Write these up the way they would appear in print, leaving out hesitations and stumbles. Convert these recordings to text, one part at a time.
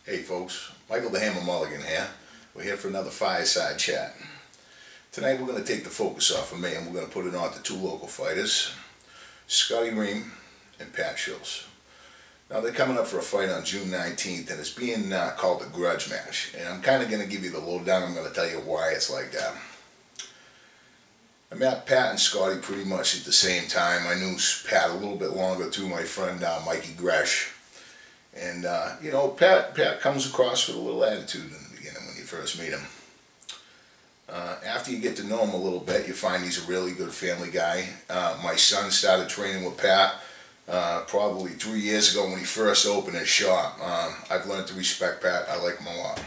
Hey folks, Michael the Hammer Mulligan here. We're here for another fireside chat. Tonight we're going to take the focus off of me and we're going to put it on to two local fighters, Scotty Reim and Pat Schultz. Now they're coming up for a fight on June 19th and it's being called a grudge match. And I'm kind of going to give you the lowdown. I'm going to tell you why it's like that. I met Pat and Scotty pretty much at the same time. I knew Pat a little bit longer through my friend Mikey Gresh. And, you know, Pat comes across with a little attitude in the beginning when you first meet him. After you get to know him a little bit, you find he's a really good family guy. My son started training with Pat probably 3 years ago when he first opened his shop. I've learned to respect Pat. I like him a lot.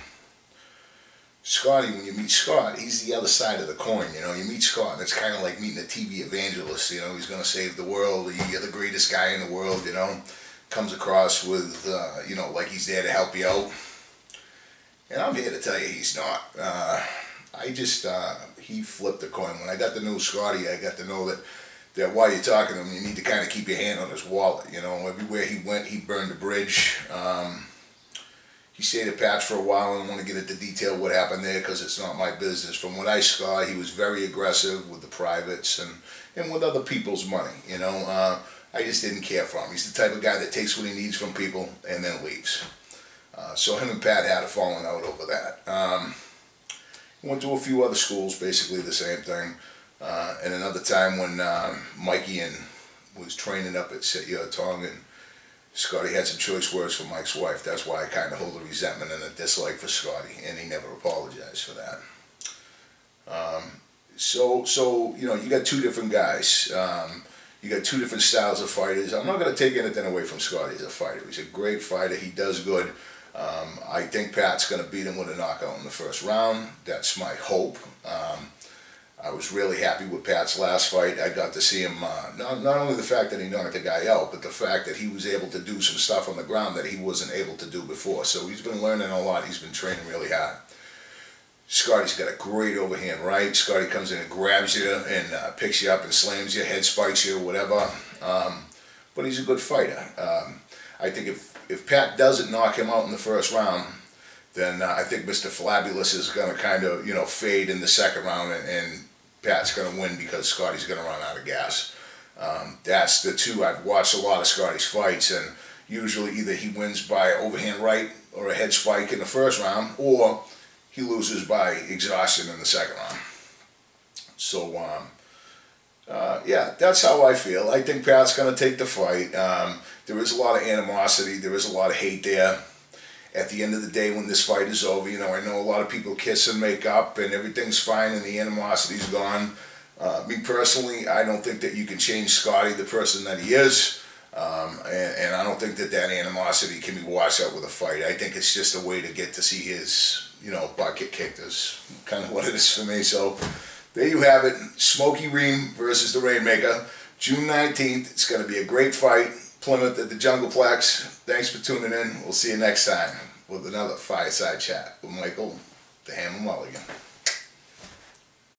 Scotty, when you meet Scott, he's the other side of the coin. You know, you meet Scott and it's kind of like meeting a TV evangelist. You know, he's going to save the world. You're the greatest guy in the world, you know. Comes across with, you know, like he's there to help you out. And I'm here to tell you he's not. He flipped the coin. When I got to know Scotty, I got to know that while you're talking to him, you need to kind of keep your hand on his wallet. You know, everywhere he went, he burned a bridge. He stayed at Pat's for a while. I don't want to get into detail what happened there because it's not my business. From what I saw, he was very aggressive with the privates and with other people's money, you know. I just didn't care for him. He's the type of guy that takes what he needs from people and then leaves. So him and Pat had a falling out over that. He went to a few other schools, basically the same thing. And another time when Mikey was training up at Sit Your Tongue, and Scotty had some choice words for Mike's wife. That's why I kind of hold a resentment and a dislike for Scotty, and he never apologized for that. So you know, you got two different guys. You got two different styles of fighters. I'm not going to take anything away from Scotty as a fighter. He's a great fighter. He does good. I think Pat's going to beat him with a knockout in the first round. That's my hope. I was really happy with Pat's last fight. I got to see him, not only the fact that he knocked the guy out, but the fact that he was able to do some stuff on the ground that he wasn't able to do before. So he's been learning a lot. He's been training really hard. Scotty's got a great overhand right. Scotty comes in and grabs you and picks you up and slams you, head spikes you, whatever. But he's a good fighter. I think if Pat doesn't knock him out in the first round, then I think Mr. Flabulous is going to kind of, you know, fade in the second round and Pat's going to win because Scotty's going to run out of gas. That's the two. I've watched a lot of Scotty's fights, and usually either he wins by overhand right or a head spike in the first round, or he loses by exhaustion in the second round. So, yeah, that's how I feel. I think Pat's going to take the fight. There is a lot of animosity. There is a lot of hate there. At the end of the day, when this fight is over, you know, I know a lot of people kiss and make up and everything's fine and the animosity's gone. Me personally, I don't think that you can change Scotty, the person that he is. And I don't think that animosity can be washed out with a fight. I think it's just a way to get to see his, you know, butt get kicked is kind of what it is for me. So there you have it. Smokey Reim versus the Rainmaker. June 19th. It's going to be a great fight. Plymouth at the Jungle Plex. Thanks for tuning in. We'll see you next time with another fireside chat with Michael the Hammer Mulligan.